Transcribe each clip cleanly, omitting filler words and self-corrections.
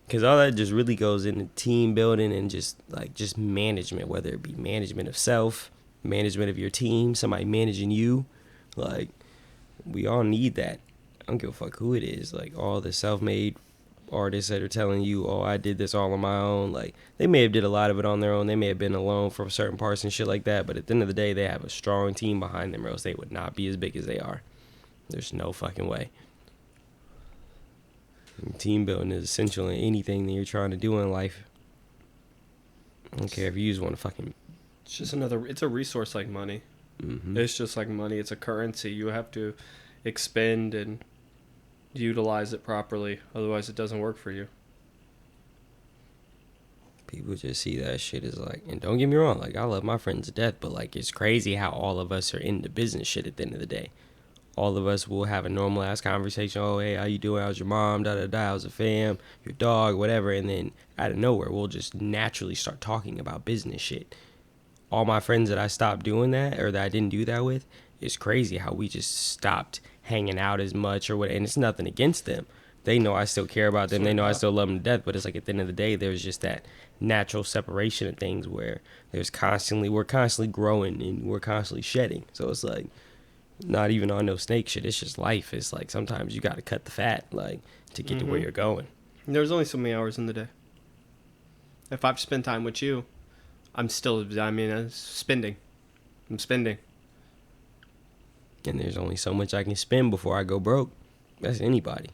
Because all that just really goes into team building and just management, whether it be management of self, management of your team, somebody managing you. Like, we all need that. I don't give a fuck who it is. Like, all the self-made artists that are telling you, oh, I did this all on my own. Like, they may have did a lot of it on their own. They may have been alone for certain parts and shit like that. But at the end of the day, they have a strong team behind them, or else they would not be as big as they are. There's no fucking way. Team building is essential in anything that you're trying to do in life. I don't care if you just want to fucking... It's just it's a resource like money. Mm-hmm. It's just like money. It's a currency. You have to expend and utilize it properly. Otherwise, it doesn't work for you. People just see that shit as like... And don't get me wrong, like, I love my friends to death, but, like, it's crazy how all of us are into business shit at the end of the day. All of us will have a normal ass conversation. Oh, hey, how you doing? How's your mom? Da da da. How's the fam? Your dog? Whatever. And then out of nowhere, we'll just naturally start talking about business shit. All my friends that I stopped doing that, or that I didn't do that with, it's crazy how we just stopped hanging out as much or what. And it's nothing against them. They know I still care about them. They know I still love them to death. But it's like at the end of the day, there's just that natural separation of things where we're constantly growing and we're constantly shedding. So it's like, not even on no snake shit. It's just life. It's like sometimes you got to cut the fat, like, to get to where you're going. There's only so many hours in the day. If I've spent time with you, I'm spending. I'm spending. And there's only so much I can spend before I go broke. That's anybody.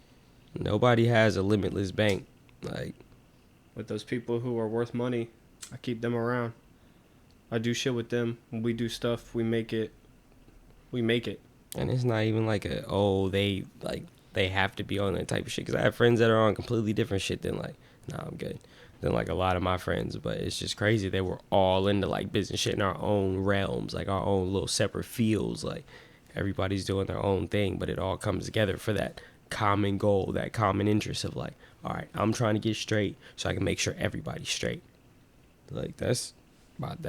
Nobody has a limitless bank. Like, with those people who are worth money, I keep them around. I do shit with them. When we do stuff, we make it. And it's not even like they have to be on that type of shit. Because I have friends that are on completely different shit than like, nah, I'm good. Than like a lot of my friends. But it's just crazy. They were all into like business shit in our own realms, like our own little separate fields. Like, everybody's doing their own thing, but it all comes together for that common goal, that common interest of like, all right, I'm trying to get straight so I can make sure everybody's straight. Like, that's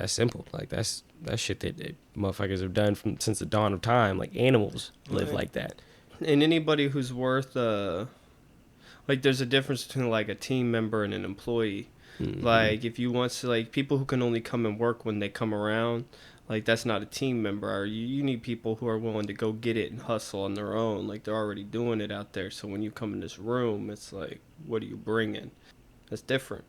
simple. Like, that's shit that motherfuckers have done since the dawn of time. Like, animals live like that. And anybody who's worth like, there's a difference between like a team member and an employee. Mm-hmm. Like, if you want to, like, people who can only come and work when they come around, like, that's not a team member. Or you need people who are willing to go get it and hustle on their own. Like, they're already doing it out there. So when you come in this room, it's like, what are you bringing? That's different.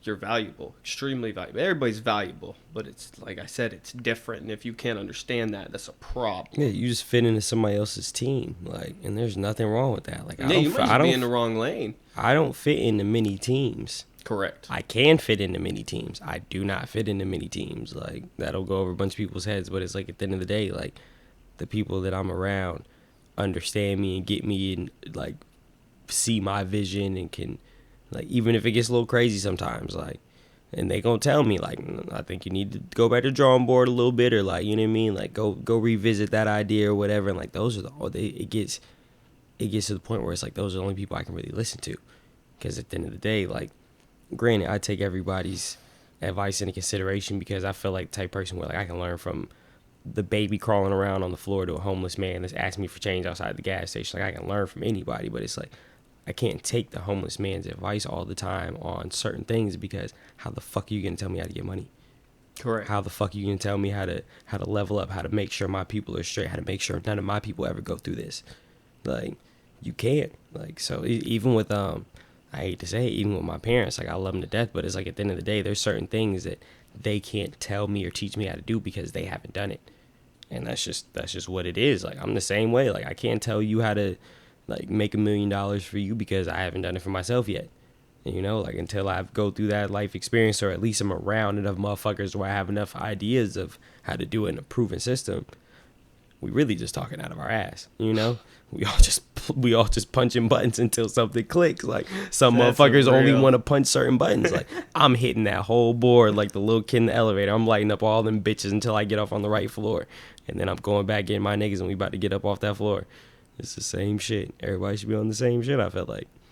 You're valuable, extremely valuable. Everybody's valuable, but it's like I said, it's different. And if you can't understand that, that's a problem. Yeah, you just fit into somebody else's team, like, and there's nothing wrong with that. Like, you might just be in the wrong lane. I don't fit into many teams. Correct. I can fit into many teams. I do not fit into many teams. Like, that'll go over a bunch of people's heads, but it's like at the end of the day, like, the people that I'm around understand me and get me and like see my vision and can. Like, even if it gets a little crazy sometimes, like, and they gonna tell me, like, I think you need to go back to the drawing board a little bit, or like, you know what I mean? Like, go revisit that idea or whatever. And like, those are it gets to the point where it's like, those are the only people I can really listen to. Because at the end of the day, like, granted, I take everybody's advice into consideration because I feel like the type of person where like I can learn from the baby crawling around on the floor to a homeless man that's asking me for change outside the gas station. Like, I can learn from anybody, but it's like, I can't take the homeless man's advice all the time on certain things because how the fuck are you going to tell me how to get money? Correct. How the fuck are you going to tell me how to level up, how to make sure my people are straight, how to make sure none of my people ever go through this? Like, you can't. Like, so even with, I hate to say it, even with my parents, like, I love them to death, but it's like at the end of the day, there's certain things that they can't tell me or teach me how to do because they haven't done it. And that's just what it is. Like, I'm the same way. Like, I can't tell you how to, like, make $1 million for you because I haven't done it for myself yet. And, you know, like, until I go through that life experience, or at least I'm around enough motherfuckers where I have enough ideas of how to do it in a proven system, we really just talking out of our ass, you know? We all just punching buttons until something clicks. Like, some motherfuckers only want to punch certain buttons. Like, I'm hitting that whole board like the little kid in the elevator. I'm lighting up all them bitches until I get off on the right floor. And then I'm going back getting my niggas and we about to get up off that floor. It's the same shit. Everybody should be on the same shit, I feel like.